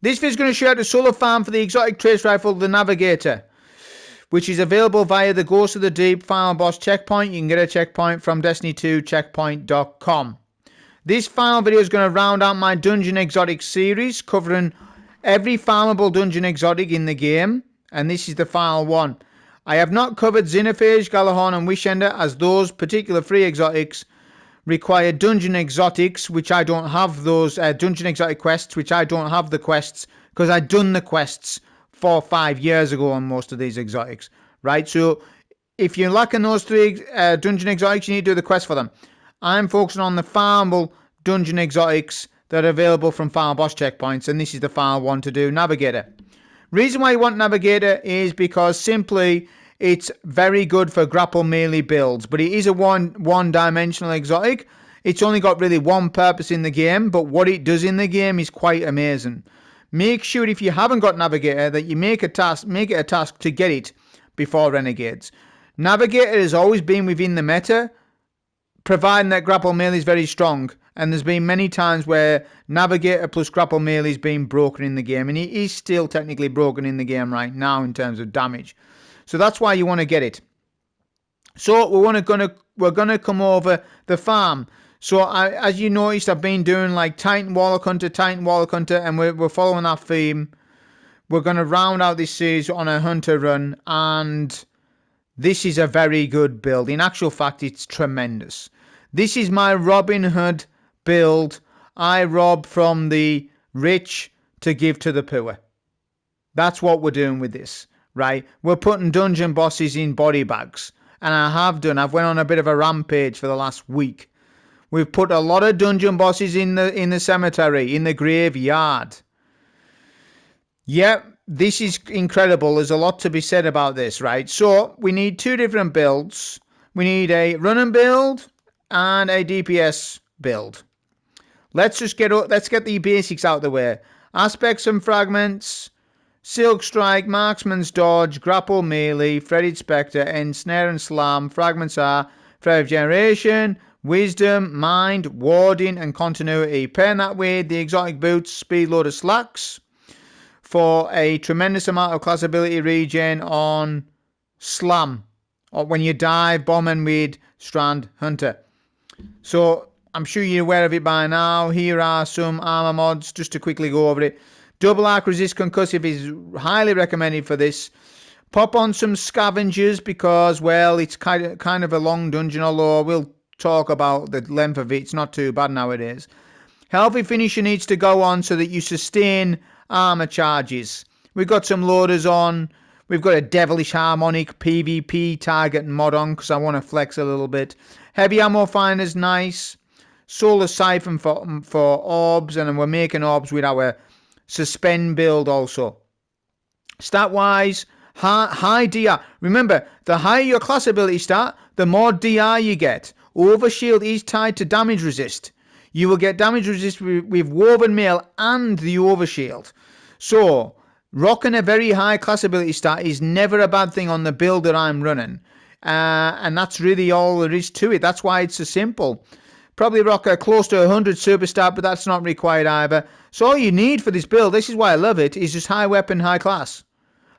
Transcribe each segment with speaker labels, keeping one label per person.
Speaker 1: This video is going to show you how to solo farm for the exotic trace rifle, the Navigator, which is available via the Ghost of the Deep final boss checkpoint. You can get a checkpoint from Destiny 2 checkpoint.com. This final video is going to round out my Dungeon Exotic series, covering every farmable Dungeon Exotic in the game, and this is the final one. I have not covered Xenophage, Galahorn and Wishender, as those particular free exotics require Dungeon Exotics, which I don't have those, Dungeon Exotic quests, which I don't have the quests, because I'd done the quests 4 or 5 years ago on most of these exotics, right? So if you're lacking those 3 Dungeon Exotics, you need to do the quest for them. I'm focusing on the farmable Dungeon Exotics that are available from final boss checkpoints, and this is the final one to do, Navigator. Reason why you want Navigator is because simply it's very good for grapple melee builds, but it is a one-dimensional exotic. It's only got really one purpose in the game, but what it does in the game is quite amazing. Make sure if you haven't got Navigator that you make it a task to get it before Renegades. Navigator has always been within the meta, providing that grapple melee is very strong, and there's been many times where Navigator plus grapple melee has been broken in the game, and it is still technically broken in the game right now in terms of damage. So that's why you want to get it. So we're gonna come over the farm. So as you noticed, I've been doing like Titan Warlock Hunter, and we're following that theme. We're gonna round out this series on a hunter run, and this is a very good build. In actual fact, it's tremendous. This is my Robin Hood build. I rob from the rich to give to the poor. That's what we're doing with this, right? We're putting dungeon bosses in body bags, and I've went on a bit of a rampage for the last week. We've put a lot of dungeon bosses in the cemetery, in the graveyard. Yep, this is incredible. There's a lot to be said about this, right? So we need 2 different builds. We need a run and build and a DPS build. Let's get the basics out of the way. Aspects and fragments, silk strike, marksman's dodge, grapple melee, threaded spectre, ensnare and slam. Fragments are thread of generation, wisdom, mind, warding and continuity. Pairing that with the exotic boots, speed loader slacks for a tremendous amount of class ability regen on slam, or when you dive, bombing with strand hunter. So I'm sure you're aware of it by now. Here are some armor mods just to quickly go over it. Double arc resist concussive is highly recommended for this. Pop on some scavengers because, well, it's kind of a long dungeon, although we'll talk about the length of it. It's not too bad nowadays. Healthy finisher needs to go on so that you sustain armor charges. We've got some loaders on. We've got a devilish harmonic PvP target mod on because I want to flex a little bit. Heavy ammo finder's nice. Solar siphon for orbs, and then we're making orbs with our suspend build also. Stat wise, high DR. Remember, the higher your class ability stat, the more DR you get. Overshield is tied to damage resist. You will get damage resist with woven mail and the overshield. So rocking a very high class ability stat is never a bad thing on the build that I'm running. And that's really all there is to it. That's why it's so simple. Probably rock a close to 100 super stat, but that's not required either. So all you need for this build, this is why I love it, is just high weapon, high class.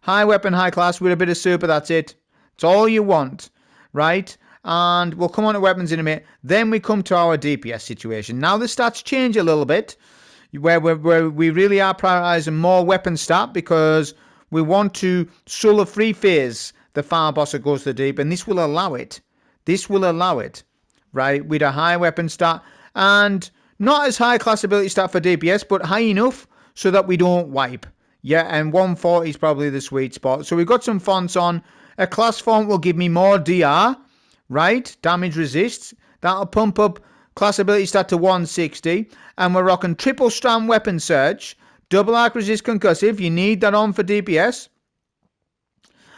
Speaker 1: High weapon, high class with a bit of super, that's it. It's all you want, right? And we'll come on to weapons in a minute. Then we come to our DPS situation. Now the stats change a little bit, where we really are prioritizing more weapon stat because we want to solo free phase the far boss that goes to the deep, and this will allow it. This will allow it. Right, with a high weapon stat and not as high class ability stat for DPS, but high enough so that we don't wipe. Yeah, and 140 is probably the sweet spot. So we've got some fonts on. A class font will give me more DR, right? Damage resist. That'll pump up class ability stat to 160. And we're rocking triple strand weapon search, double arc resist concussive. You need that on for DPS.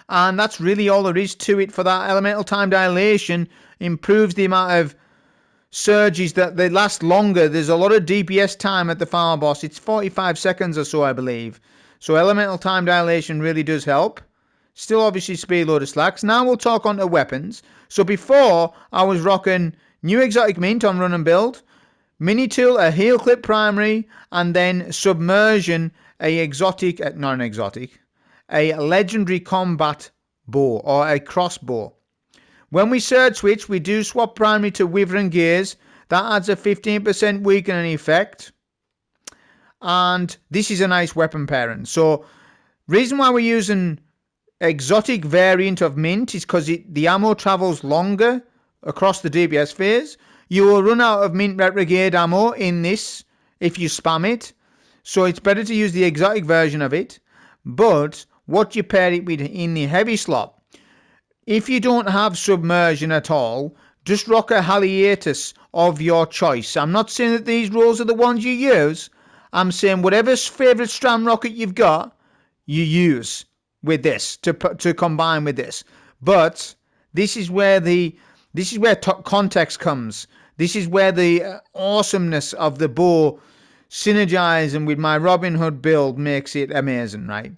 Speaker 1: And that's really all there is to it for that. Elemental time dilation improves the amount of surges that they last longer. There's a lot of DPS time at the farm boss. It's 45 seconds or so, I believe. So elemental time dilation really does help. Still obviously speed loader slacks. Now we'll talk on to weapons. So before I was rocking new exotic mint on run and build, mini tool, a heel clip primary, and then submersion a legendary combat bow or a crossbow. When we surge switch, we do swap primary to Wyvern gears. That adds a 15% weakening effect. And this is a nice weapon pairing. So, reason why we're using exotic variant of mint is because the ammo travels longer across the DPS phase. You will run out of mint retrograde ammo in this if you spam it. So it's better to use the exotic version of it. But what you pair it with in the heavy slot, if you don't have submersion at all, just rock a Haliatus of your choice. I'm not saying that these rolls are the ones you use. I'm saying whatever favourite strand rocket you've got, you use with this to combine with this. But this is where context comes. This is where the awesomeness of the bow synergizing with my Robin Hood build makes it amazing, right?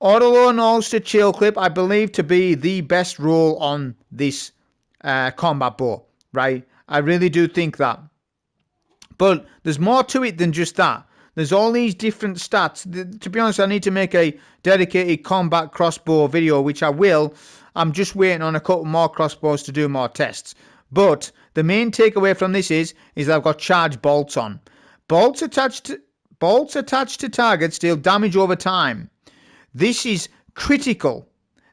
Speaker 1: Autoload and Ulster Chill Clip, I believe to be the best roll on this combat bow, right? I really do think that. But there's more to it than just that. There's all these different stats. To be honest, I need to make a dedicated combat crossbow video, which I will. I'm just waiting on a couple more crossbows to do more tests. But the main takeaway from this is I've got charged bolts on. Bolts attached to targets deal damage over time. This is critical.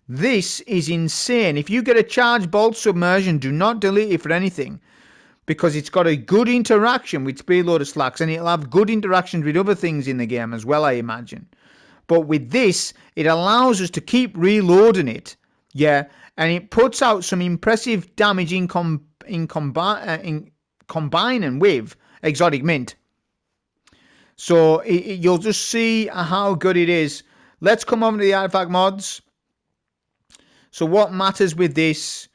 Speaker 1: This is insane. If you get a charged bolt submersion, do not delete it for anything, because it's got a good interaction with speedloader slacks, and it'll have good interactions with other things in the game as well, I imagine. But with this, it allows us to keep reloading it, yeah, and it puts out some impressive damage in combining with exotic mint. So you'll just see how good it is. Let's come over to the artifact mods. So what matters with this?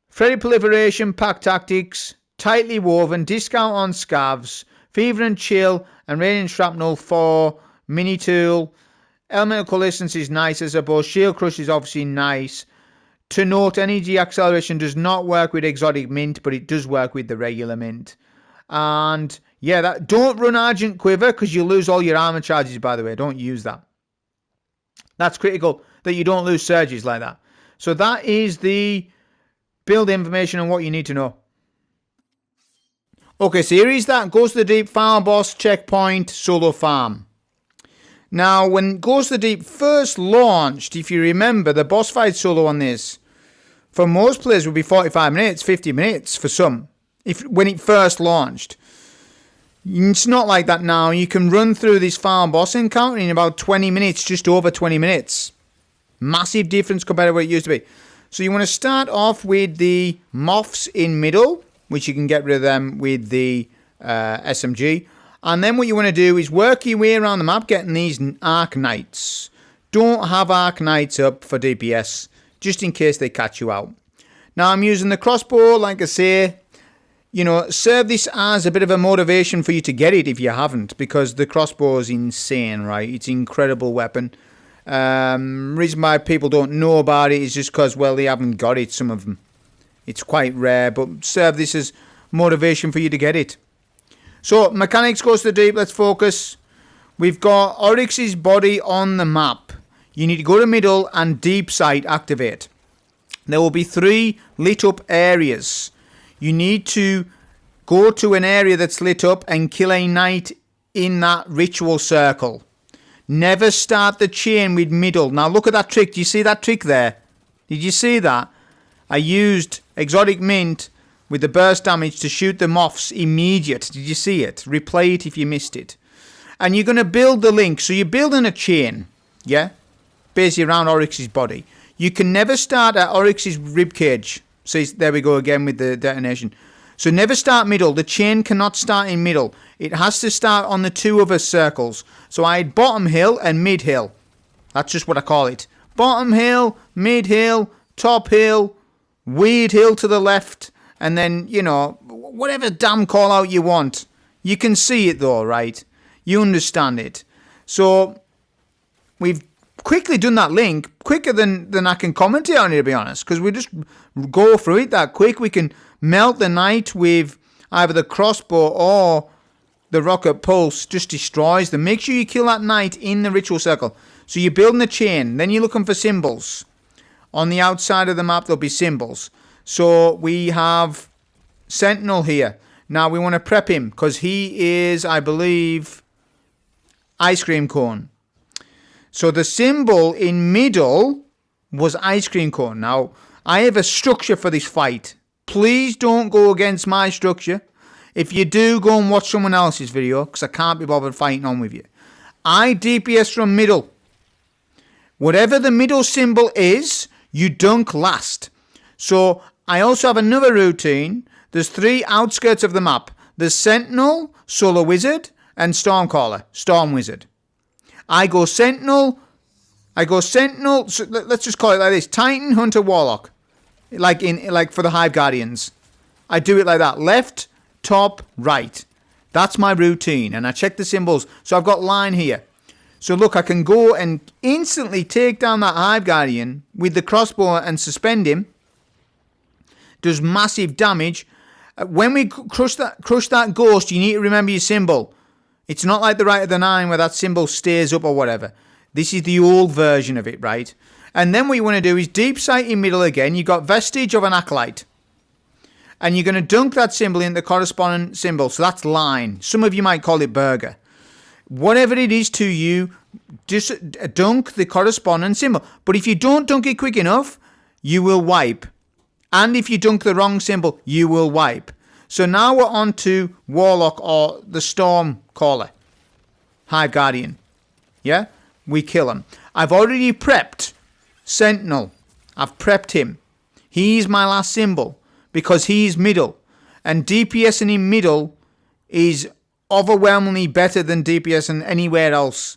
Speaker 1: Freddy Proliferation, Pack Tactics, Tightly Woven, Discount on Scavs, Fever and Chill, and Radiant Shrapnel for Mini Tool. Elemental Coalescence is nice, I suppose. Shield Crush is obviously nice. To note, Energy Acceleration does not work with Exotic Mint, but it does work with the regular Mint. And yeah, don't run Argent Quiver, because you'll lose all your armor charges, by the way. Don't use that. That's critical, that you don't lose surges like that. So that is the build information on what you need to know. Okay, so here is that Goes to the Deep Farm Boss Checkpoint Solo Farm. Now, when Goes to the Deep first launched, if you remember, the boss fight solo on this, for most players would be 45 minutes, 50 minutes for some, when it first launched. It's not like that now. You can run through this farm boss encounter in about 20 minutes, just over 20 minutes. Massive difference compared to what it used to be. So you want to start off with the moths in middle, which you can get rid of them with the SMG. And then what you want to do is work your way around the map getting these Arc Knights. Don't have Arc Knights up for DPS, just in case they catch you out. Now I'm using the crossbow, like I say. You know, serve this as a bit of a motivation for you to get it if you haven't, because the crossbow is insane, right? It's an incredible weapon. Reason why people don't know about it is just because, well, they haven't got it, some of them. It's quite rare, but serve this as motivation for you to get it. So, mechanics Goes to the Deep, let's focus. We've got Oryx's body on the map. You need to go to middle and deep sight activate. There will be 3 lit up areas. You need to go to an area that's lit up and kill a knight in that ritual circle. Never start the chain with middle. Now look at that trick. Do you see that trick there? Did you see that? I used exotic mint with the burst damage to shoot the moths immediate. Did you see it? Replay it if you missed it. And you're going to build the link. So you're building a chain, yeah? Basically around Oryx's body. You can never start at Oryx's ribcage. So there we go again with the detonation. So never start middle. The chain cannot start in middle. It has to start on the 2 other circles. So I had bottom hill and mid hill. That's just what I call it. Bottom hill, mid hill, top hill, weird hill to the left. And then, you know, whatever damn call out you want. You can see it though, right? You understand it. So we've quickly done that link, quicker than I can commentate on it, to be honest, because we just go through it that quick. We can melt the knight with either the crossbow or the rocket pulse just destroys them. Make sure you kill that knight in the ritual circle. So you're building a chain. Then you're looking for symbols. On the outside of the map, there'll be symbols. So we have Sentinel here. Now we want to prep him because he is, I believe, ice cream cone. So the symbol in middle was ice cream cone. Now, I have a structure for this fight. Please don't go against my structure. If you do, go and watch someone else's video because I can't be bothered fighting on with you. I DPS from middle. Whatever the middle symbol is, you dunk last. So I also have another routine. There's 3 outskirts of the map. There's Sentinel, Solar Wizard, and Stormcaller, Storm Wizard. I go Sentinel, so let's just call it like this. Titan, Hunter, Warlock. Like for the Hive Guardians. I do it like that. Left, top, right. That's my routine. And I check the symbols. So I've got line here. So look, I can go and instantly take down that Hive Guardian with the crossbow and suspend him. Does massive damage. When we crush that ghost, you need to remember your symbol. It's not like the Right of the Nine where that symbol stays up or whatever. This is the old version of it, right? And then what you want to do is deep sight in middle again. You've got vestige of an acolyte. And you're going to dunk that symbol in the corresponding symbol. So that's line. Some of you might call it burger. Whatever it is to you, just dunk the corresponding symbol. But if you don't dunk it quick enough, you will wipe. And if you dunk the wrong symbol, you will wipe. So now we're on to Warlock or the Storm Caller. Hive Guardian. Yeah? We kill him. I've already prepped Sentinel. I've prepped him. He's my last symbol because he's middle. And DPSing in middle is overwhelmingly better than DPSing anywhere else.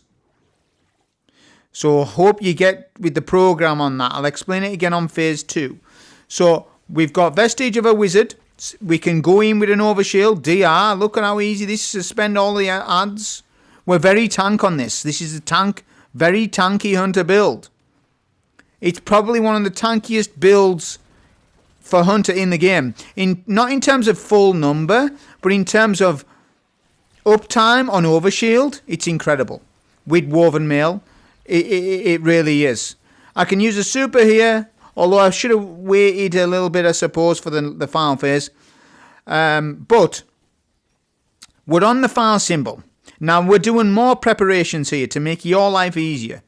Speaker 1: So hope you get with the program on that. I'll explain it again on phase 2. So we've got vestige of a wizard. We can go in with an overshield. DR. Look at how easy this is to suspend all the adds. We're very tank on this. This is a tank, very tanky hunter build. It's probably one of the tankiest builds for hunter in the game. Not in terms of full number, but in terms of uptime on overshield, it's incredible. With woven mail, it really is. I can use a super here. Although I should have waited a little bit, I suppose, for the file phase. But we're on the file symbol. Now we're doing more preparations here to make your life easier.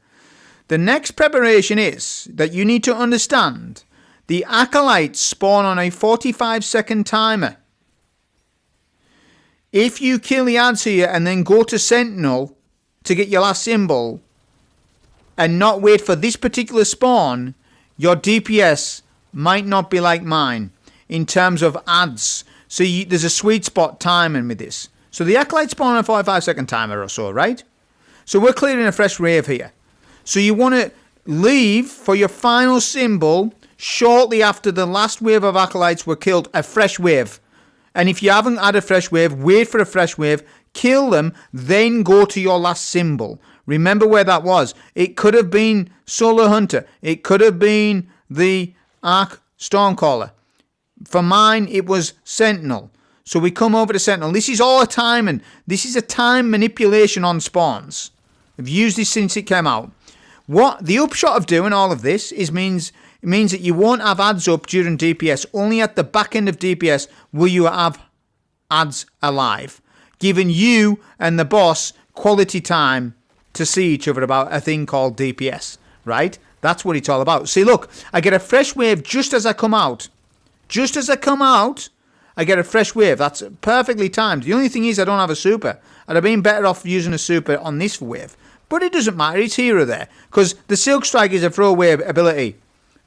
Speaker 1: The next preparation is that you need to understand the acolytes spawn on a 45-second timer. If you kill the ads here and then go to Sentinel to get your last symbol and not wait for this particular spawn, your DPS might not be like mine in terms of ads. So there's a sweet spot timing with this. So the acolyte spawn on a 45-second timer or so, right? So we're clearing a fresh wave here. So you want to leave for your final symbol shortly after the last wave of acolytes were killed, a fresh wave. And if you haven't had a fresh wave, wait for a fresh wave, kill them, then go to your last symbol. Remember where that was. It could have been Solar Hunter. It could have been the Arc Stormcaller. For mine, it was Sentinel. So we come over to Sentinel. This is all a timing. This is a time manipulation on spawns. I've used this since it came out. What the upshot of doing all of this means that you won't have ads up during DPS. Only at the back end of DPS will you have ads alive, giving you and the boss quality time to see each other about a thing called DPS, right? That's what it's all about. See, look, I get a fresh wave just as I come out. Just as I come out, I get a fresh wave. That's perfectly timed. The only thing is I don't have a super. I'd have been better off using a super on this wave. But it doesn't matter. It's here or there. Because the Silk Strike is a throwaway ability.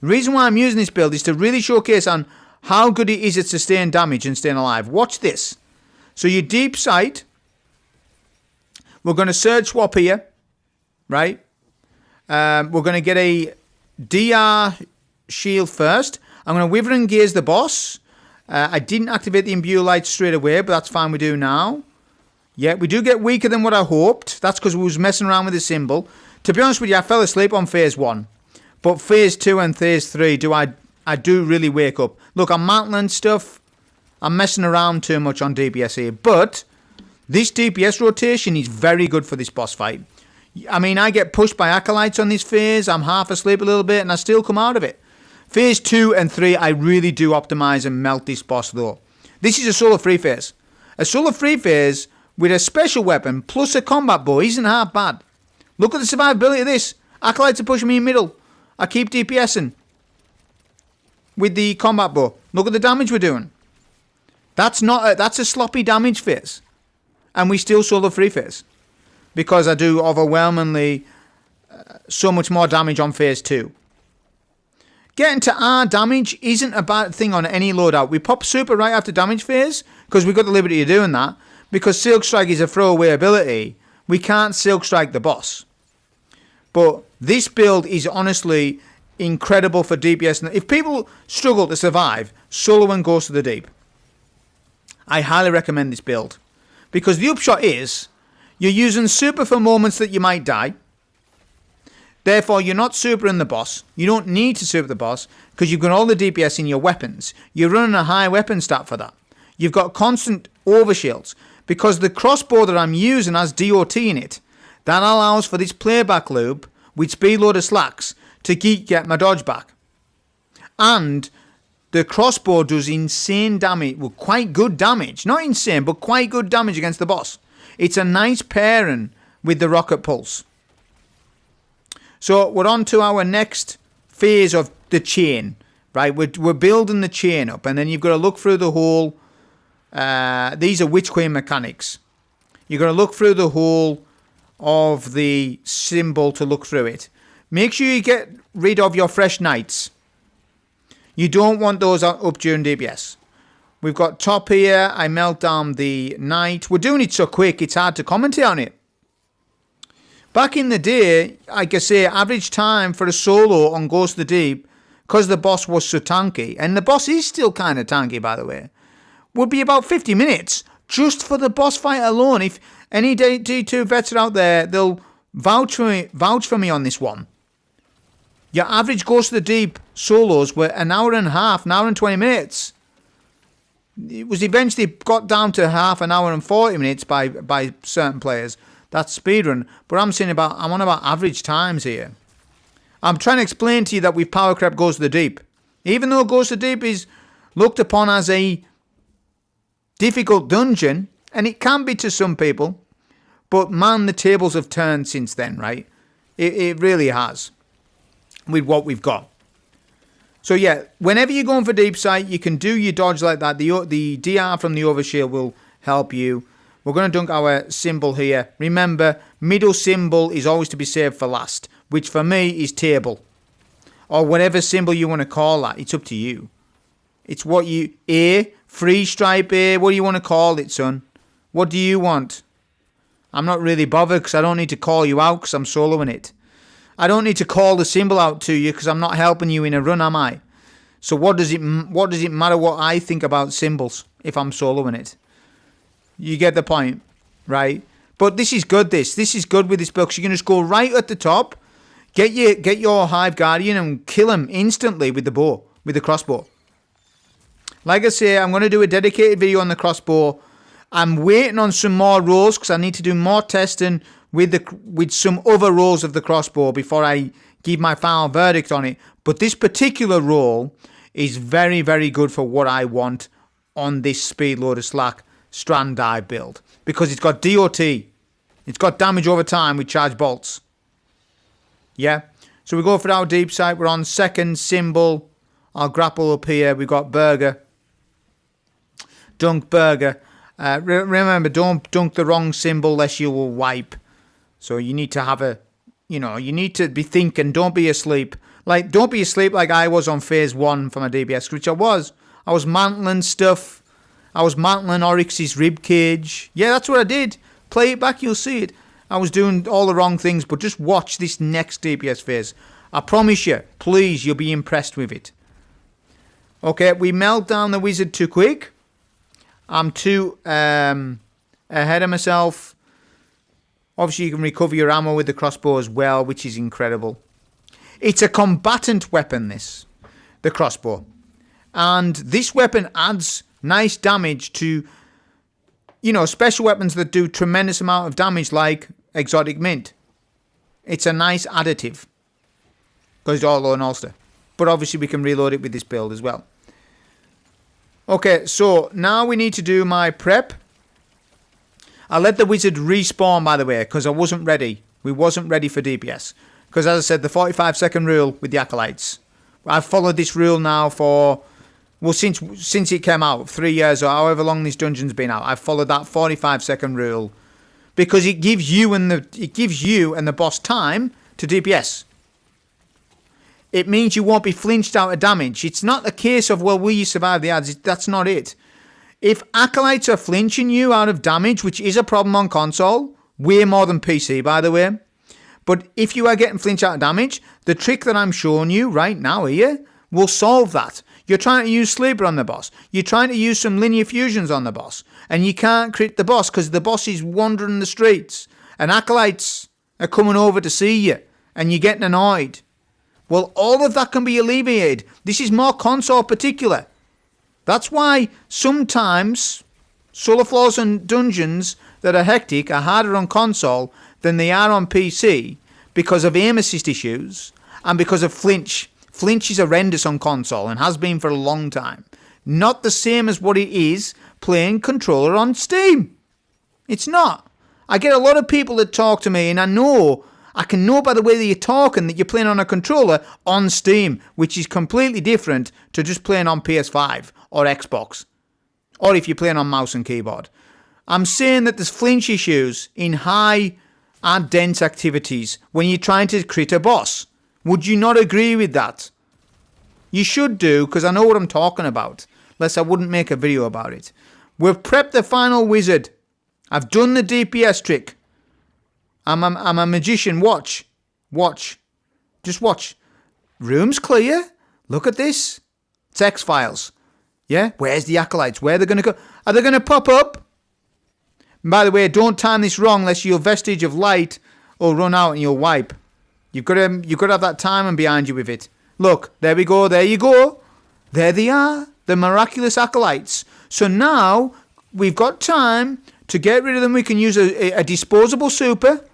Speaker 1: The reason why I'm using this build is to really showcase on how good it is at sustaining damage and staying alive. Watch this. So you deep sight. We're going to surge swap here. Right? We're going to get a DR shield first. I'm going to Wither and Gaze the boss. I didn't activate the Imbue Light straight away, but that's fine, we do now. Yeah, we do get weaker than what I hoped. That's because we was messing around with the symbol. To be honest with you, I fell asleep on phase 1. But phase 2 and phase 3, I do really wake up. Look, I'm mantling stuff. I'm messing around too much on DPS here. But This DPS rotation is very good for this boss fight. I mean, I get pushed by acolytes on this phase. I'm half asleep a little bit, and I still come out of it. Phase 2 and 3, I really do optimize and melt this boss, though. This is a solo free phase. A solo free phase with a special weapon plus a combat bow isn't half bad. Look at the survivability of this. Acolytes are pushing me in middle. I keep DPSing with the combat bow. Look at the damage we're doing. That's a sloppy damage phase. And we still solo free phase. Because I do overwhelmingly so much more damage on phase 2. Getting to R damage isn't a bad thing on any loadout. We pop super right after damage phase because we've got the liberty of doing that. Because Silk Strike is a throwaway ability, we can't Silk Strike the boss. But this build is honestly incredible for DPS. If people struggle to survive, solo and Ghost of the Deep. I highly recommend this build. Because the upshot is, you're using super for moments that you might die. Therefore, you're not supering the boss. You don't need to super the boss because you've got all the DPS in your weapons. You're running a high weapon stat for that. You've got constant overshields because the crossbow that I'm using has DOT in it. That allows for this playback loop with speed loader slacks to get my dodge back. And the crossbow does insane damage, well, quite good damage. Not insane, but quite good damage against the boss. It's a nice pairing with the rocket pulse. So we're on to our next phase of the chain, right? We're building the chain up, and then you've got to look through the whole. These are Witch Queen mechanics. You've got to look through the whole of the symbol to look through it. Make sure you get rid of your fresh knights. You don't want those up during DPS. We've got top here. I melt down the knight. We're doing it so quick, it's hard to commentate on it. Back in the day, like I say, average time for a solo on Ghost of the Deep, because the boss was so tanky, and the boss is still kind of tanky, by the way, would be about 50 minutes just for the boss fight alone. If any D2 vets are out there, they'll vouch for me on this one. Your average Ghost of the Deep solos were an hour and a half, an hour and 20 minutes. It was eventually got down to half an hour and 40 minutes by certain players. That's speedrun. But I'm on about average times here. I'm trying to explain to you that we've power crept Ghost of the Deep. Even though Ghost of the Deep is looked upon as a difficult dungeon, and it can be to some people, but man, the tables have turned since then, right? It really has. With what we've got. So yeah, whenever you're going for deep sight, you can do your dodge like that. The DR from the overshield will help you. We're going to dunk our symbol here. Remember, middle symbol is always to be saved for last, which for me is table. Or whatever symbol you want to call that. It's up to you. It's what you... A, free stripe A, what do you want to call it, son? What do you want? I'm not really bothered because I don't need to call you out because I'm soloing it. I don't need to call the symbol out to you because I'm not helping you in a run, am I? So what does it matter what I think about symbols if I'm soloing it? You get the point, right? But this is good, this is good with this build because you can just go right at the top, get your Hive Guardian and kill him instantly with the bow, with the crossbow. Like I say, I'm going to do a dedicated video on the crossbow. I'm waiting on some more rolls because I need to do more testing with some other rolls of the crossbow before I give my final verdict on it. But this particular roll is very, very good for what I want on this speed loader slack strand dive build. Because it's got DOT. It's got damage over time with charge bolts. Yeah. So we go for our deep sight. We're on second symbol. I'll grapple up here. We've got burger. Dunk burger. Remember, don't dunk the wrong symbol lest you will wipe. So you need to have you need to be thinking. Don't be asleep. Don't be asleep like I was on phase 1 for my DPS, which I was. I was mantling stuff. I was mantling Oryx's ribcage. Yeah, that's what I did. Play it back, you'll see it. I was doing all the wrong things, but just watch this next DPS phase. I promise you, please, you'll be impressed with it. Okay, we melt down the wizard too quick. I'm too ahead of myself. Obviously, you can recover your ammo with the crossbow as well, which is incredible. It's a combatant weapon, the crossbow. And this weapon adds nice damage to you know, special weapons that do tremendous amount of damage like Exotic Mint. It's a nice additive because it's all low and holster. But obviously we can reload it with this build as well. Okay, so now we need to do my prep. I let the wizard respawn, by the way, because I wasn't ready. We wasn't ready for DPS. Because as I said, the 45-second rule with the Acolytes. I've followed this rule now for, well, since it came out, 3 years or however long this dungeon's been out. I've followed that 45-second rule because it gives you and the boss time to DPS. It means you won't be flinched out of damage. It's not a case of, well, will you survive the ads? That's not it. If Acolytes are flinching you out of damage, which is a problem on console, way more than PC, by the way. But if you are getting flinched out of damage, the trick that I'm showing you right now here will solve that. You're trying to use Sleeper on the boss. You're trying to use some linear fusions on the boss. And you can't crit the boss because the boss is wandering the streets. And Acolytes are coming over to see you. And you're getting annoyed. Well, all of that can be alleviated. This is more console particular. That's why sometimes solar floors and dungeons that are hectic are harder on console than they are on PC because of aim assist issues and because of flinch. Flinch is horrendous on console and has been for a long time. Not the same as what it is playing controller on Steam. It's not. I get a lot of people that talk to me and I can know by the way that you're talking that you're playing on a controller on Steam, which is completely different to just playing on PS5 or Xbox, or if you're playing on mouse and keyboard. I'm saying that there's flinch issues in high and dense activities when you're trying to crit a boss. Would you not agree with that? You should do, because I know what I'm talking about, lest I wouldn't make a video about it. We've prepped the final wizard. I've done the DPS trick. I'm a magician. Watch. Just watch. Room's clear. Look at this. It's X-Files. Yeah? Where's the Acolytes? Where are they going to go? Are they going to pop up? And by the way, don't time this wrong lest your vestige of light will run out and you'll wipe. You've got to have that timing behind you with it. Look, there we go. There you go. There they are. The miraculous Acolytes. So now we've got time to get rid of them. We can use a disposable super.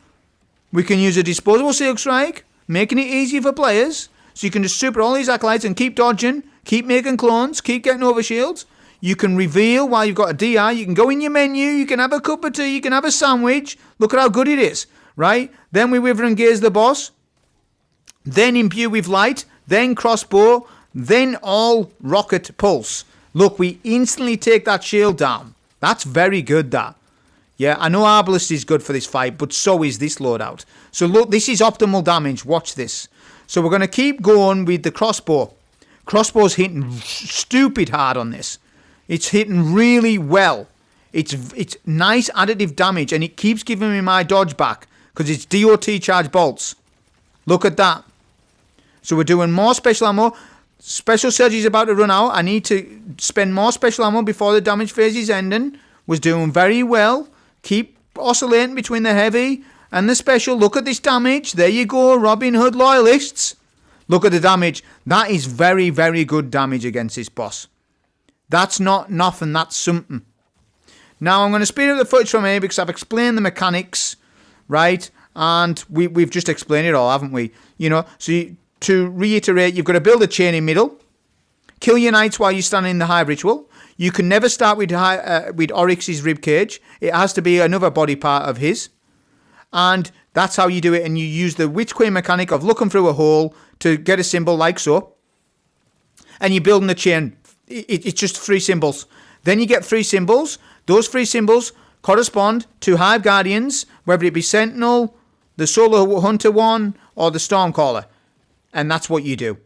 Speaker 1: We can use a disposable Silk Strike, making it easier for players. So you can just super all these Acolytes and keep dodging, keep making clones, keep getting overshields. You can reveal while you've got a DI. You can go in your menu. You can have a cup of tea. You can have a sandwich. Look at how good it is, right? Then we wither and gaze the boss. Then imbue with light. Then crossbow. Then all rocket pulse. Look, we instantly take that shield down. That's very good, that. Yeah, I know Arbalest is good for this fight, but so is this loadout. So look, this is optimal damage. Watch this. So we're going to keep going with the crossbow. Crossbow's hitting stupid hard on this. It's hitting really well. It's nice additive damage, and it keeps giving me my dodge back because it's DOT charge bolts. Look at that. So we're doing more special ammo. Special surge is about to run out. I need to spend more special ammo before the damage phase is ending. Was doing very well. Keep oscillating between the heavy and the special. Look at this damage. There you go, Robin Hood loyalists. Look at the damage. That is very, very good damage against this boss. That's not nothing. That's something. Now, I'm going to speed up the footage from here because I've explained the mechanics, right? And we've just explained it all, haven't we? You know, so to reiterate, you've got to build a chain in middle. Kill your knights while you're standing in the hive ritual. You can never start with Oryx's ribcage. It has to be another body part of his. And that's how you do it. And you use the Witch Queen mechanic of looking through a hole to get a symbol like so. And you're building the chain. It's just 3 symbols. Then you get 3 symbols. Those 3 symbols correspond to Hive Guardians, whether it be Sentinel, the Solo Hunter one, or the Stormcaller. And that's what you do.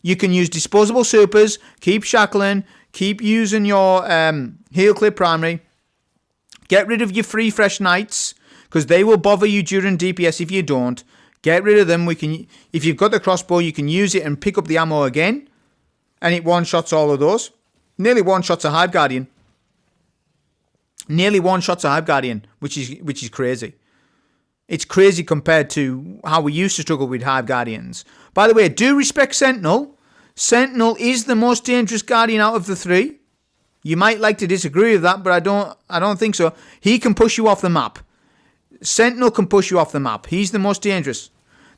Speaker 1: You can use disposable supers, keep shackling, keep using your heal clip primary. Get rid of your free fresh knights, because they will bother you during DPS if you don't. Get rid of them. If you've got the crossbow, you can use it and pick up the ammo again. And it one-shots all of those. Nearly one-shots a Hive Guardian. Nearly one-shots a Hive Guardian, which is crazy. It's crazy compared to how we used to struggle with Hive Guardians. By the way, do respect Sentinel. Sentinel is the most dangerous Guardian out of the 3. You might like to disagree with that, but I don't think so. He can push you off the map. Sentinel can push you off the map. He's the most dangerous.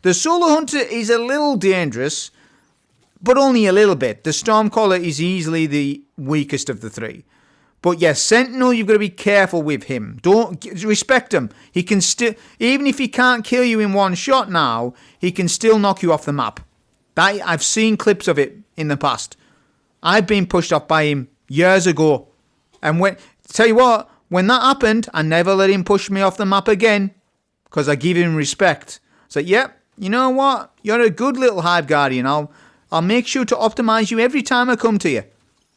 Speaker 1: The Solo Hunter is a little dangerous, but only a little bit. The Stormcaller is easily the weakest of the three. But yes, Sentinel, you've got to be careful with him. Don't respect him. He can still, even if he can't kill you in one shot now, he can still knock you off the map. I've seen clips of it in the past. I've been pushed off by him years ago. And tell you what, when that happened, I never let him push me off the map again, because I give him respect. So, yep, you know what? You're a good little Hive Guardian. I'll make sure to optimize you every time I come to you.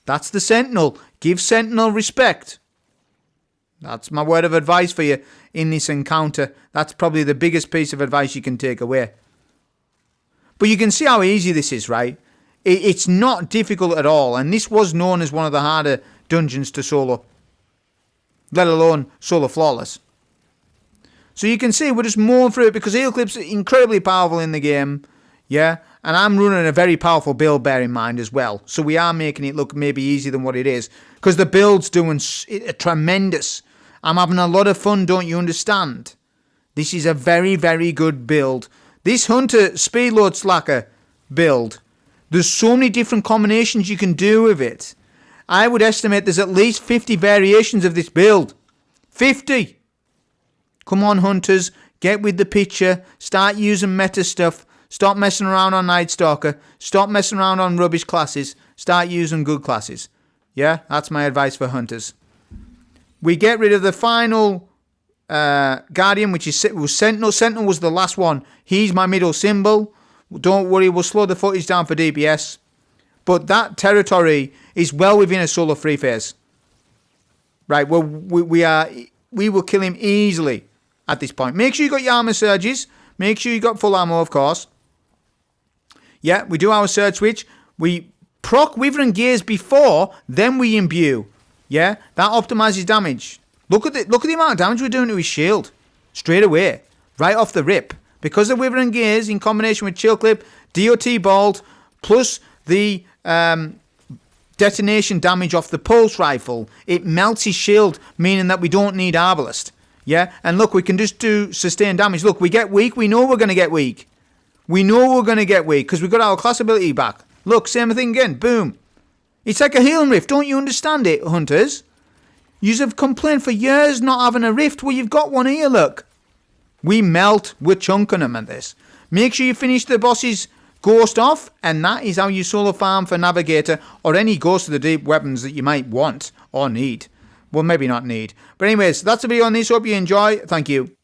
Speaker 1: That's the Sentinel. Give Sentinel respect. That's my word of advice for you in this encounter. That's probably the biggest piece of advice you can take away. But you can see how easy this is, right? It's not difficult at all. And this was known as one of the harder dungeons to solo. Let alone solo flawless. So you can see we're just mowing through it because Heel Clip's incredibly powerful in the game. Yeah? And I'm running a very powerful build, bear in mind, as well. So we are making it look maybe easier than what it is. Because the build's doing tremendous. I'm having a lot of fun, don't you understand? This is a very, very good build. This Hunter Speed Load Slacker build, there's so many different combinations you can do with it. I would estimate there's at least 50 variations of this build. 50! Come on, Hunters. Get with the picture. Start using meta stuff. Stop messing around on Night Stalker. Stop messing around on rubbish classes. Start using good classes. Yeah, that's my advice for Hunters. We get rid of the final Guardian, which was Sentinel. Sentinel was the last one. He's my middle symbol. Don't worry, we'll slow the footage down for DPS. But that territory is well within a solo free phase. Right, well, we will kill him easily at this point. Make sure you got your armor surges. Make sure you got full ammo, of course. Yeah, we do our surge switch. We proc Wither and Gears before, then we imbue. Yeah, that optimizes damage. Look at the amount of damage we're doing to his shield. Straight away. Right off the rip. Because of Wither and Gears in combination with Chill Clip, DOT Bolt, plus the detonation damage off the pulse rifle, it melts his shield, meaning that we don't need Arbalest. Yeah, and look, we can just do sustained damage. Look, we get weak, we know we're going to get weak. We know we're going to get weak because we got our class ability back. Look, same thing again, boom. It's like a healing rift, don't you understand it, Hunters? Yous have complained for years not having a rift, well, you've got one here, look. We melt, we're chunking them at this. Make sure you finish the boss's ghost off, and that is how you solo farm for Navigator or any Ghost of the Deep weapons that you might want or need. Well, maybe not need. But anyways, that's the video on this. Hope you enjoy. Thank you.